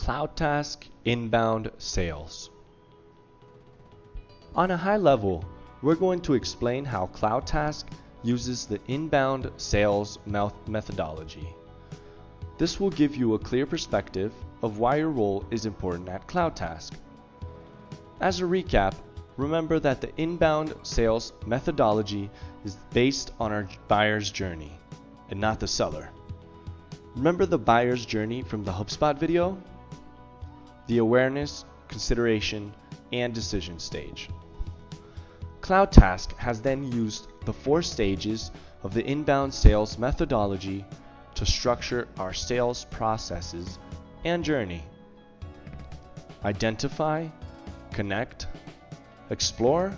CloudTask Inbound Sales. On a high level, we're going to explain how CloudTask uses the inbound sales methodology. This will give you a clear perspective of why your role is important at CloudTask. As a recap, remember that the inbound sales methodology is based on our buyer's journey and not the seller. Remember the buyer's journey from the HubSpot video? The awareness, consideration, and decision stage. CloudTask has then used the 4 stages of the inbound sales methodology to structure our sales processes and journey. Identify, connect, explore,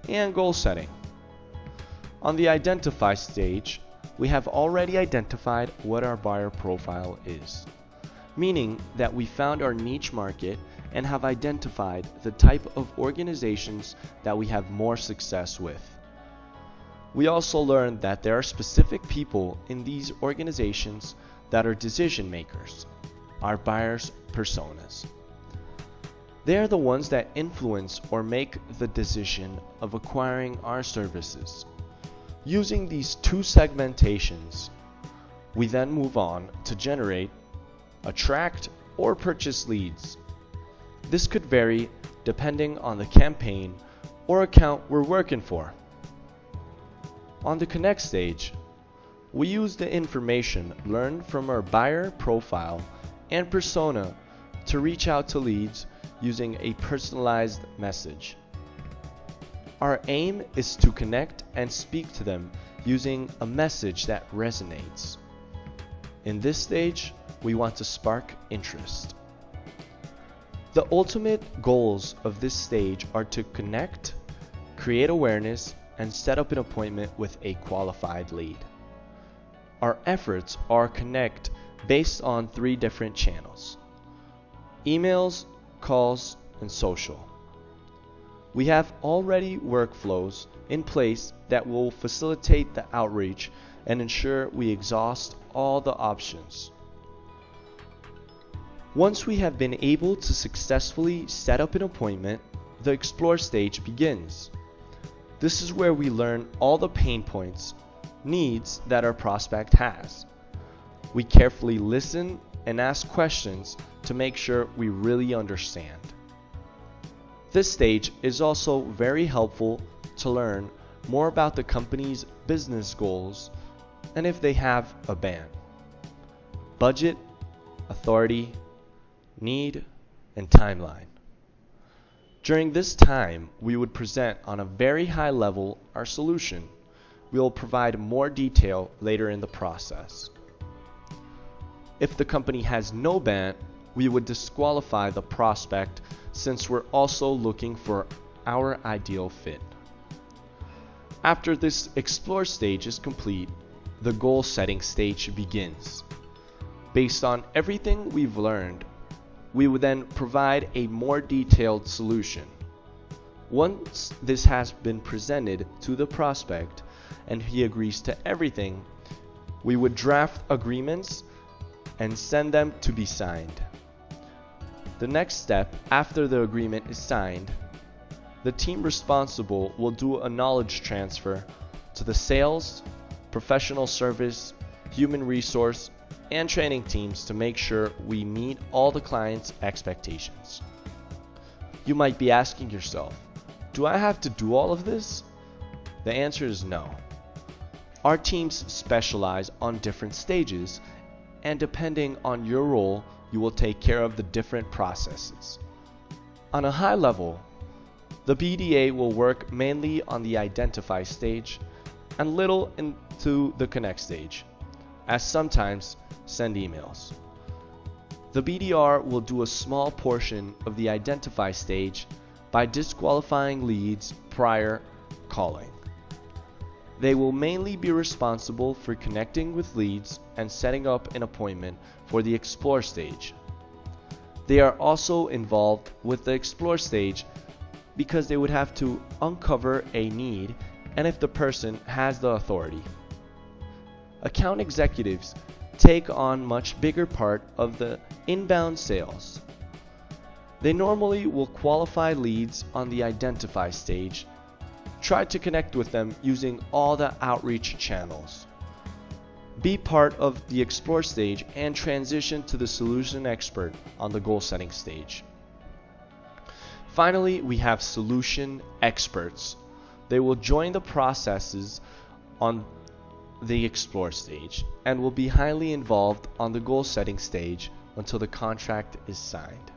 and goal setting. On the identify stage, we have already identified what our buyer profile is, meaning that we found our niche market and have identified the type of organizations that we have more success with. We also learned that there are specific people in these organizations that are decision makers, our buyers' personas. They are the ones that influence or make the decision of acquiring our services. Using these 2 segmentations, we then move on to generate, attract, or purchase leads. This could vary depending on the campaign or account we're working for. On the connect stage, we use the information learned from our buyer profile and persona to reach out to leads using a personalized message. Our aim is to connect and speak to them using a message that resonates. In this stage, we want to spark interest. The ultimate goals of this stage are to connect, create awareness, and set up an appointment with a qualified lead. Our efforts are connect based on 3 different channels: emails, calls, and social. We have already workflows in place that will facilitate the outreach and ensure we exhaust all the options. Once we have been able to successfully set up an appointment, the explore stage begins. This is where we learn all the pain points, needs that our prospect has. We carefully listen and ask questions to make sure we really understand. This stage is also very helpful to learn more about the company's business goals and if they have a BAN: budget, authority, need, and timeline. During this time, we would present on a very high level our solution. We will provide more detail later in the process. If the company has no BAN, we would disqualify the prospect since we're also looking for our ideal fit. After this explore stage is complete, the goal setting stage begins. Based on everything we've learned, we would then provide a more detailed solution. Once this has been presented to the prospect and he agrees to everything, we would draft agreements and send them to be signed. The next step after the agreement is signed, the team responsible will do a knowledge transfer to the sales, professional service, human resource, and training teams to make sure we meet all the client's expectations. You might be asking yourself, do I have to do all of this? The answer is no. Our teams specialize on different stages, and depending on your role, you will take care of the different processes. On a high level, the BDA will work mainly on the identify stage and little into the connect stage, as sometimes send emails. The BDR will do a small portion of the identify stage by disqualifying leads prior calling. They will mainly be responsible for connecting with leads and setting up an appointment for the explore stage. They are also involved with the explore stage because they would have to uncover a need and if the person has the authority. Account executives take on much bigger part of the inbound sales. They normally will qualify leads on the identify stage, try to connect with them using all the outreach channels, be part of the explore stage, and transition to the solution expert on the goal setting stage. Finally, we have solution experts. They will join the processes on the explore stage and will be highly involved on the goal setting stage until the contract is signed.